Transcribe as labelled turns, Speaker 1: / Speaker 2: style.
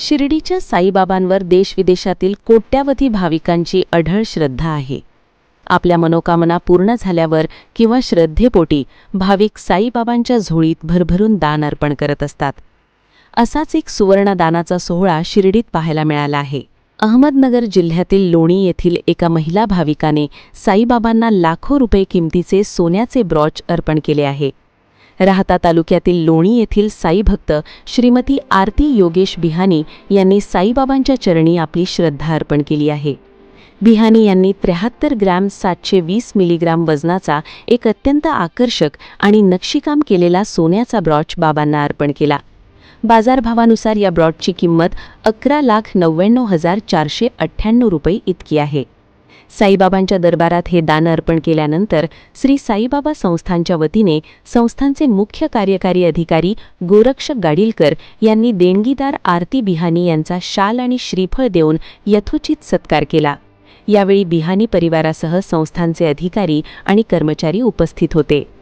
Speaker 1: शिर्डीच्या साईबाबांवर देशविदेशातील कोट्यावधी भाविकांची अढळ श्रद्धा आहे. आपल्या मनोकामना पूर्ण झाल्यावर किंवा श्रद्धेपोटी भाविक साईबाबांच्या झोळीत भरभरून दान अर्पण करत असतात. असाच एक सुवर्णदानाचा सोहळा शिर्डीत पाहायला मिळाला आहे. अहमदनगर जिल्ह्यातील लोणी येथील एका महिला भाविकाने साईबाबांना लाखो रुपये किमतीचे सोन्याचे ब्रॉच अर्पण केले आहे. राहता तालुक्यातील लोणी येथील साई भक्त श्रीमती आरती योगेश बिहानी यांनी साईबाबांच्या चरणी आपली श्रद्धा अर्पण केली आहे. बिहानी यांनी 73 ग्रॅम 720 मिलीग्राम वजनाचा एक अत्यंत आकर्षक आणि नक्षीकाम केलेला सोन्याचा ब्रॉच बाबांना अर्पण केला. बाजारभावानुसार या ब्रॉचची किंमत 11,99,498 रुपये इतकी आहे. साईबाबांच्या दरबारात हे दान अर्पण केल्यानंतर श्री साईबाबा संस्थानच्या वतीने संस्थानचे मुख्य कार्यकारी अधिकारी गोरक्षक गाडीलकर यांनी देणगीदार आरती बिहानी यांचा शाल आणि श्रीफळ देऊन यथोचित सत्कार केला. यावेळी बिहानी परिवारासह संस्थानचे अधिकारी आणि कर्मचारी उपस्थित होते.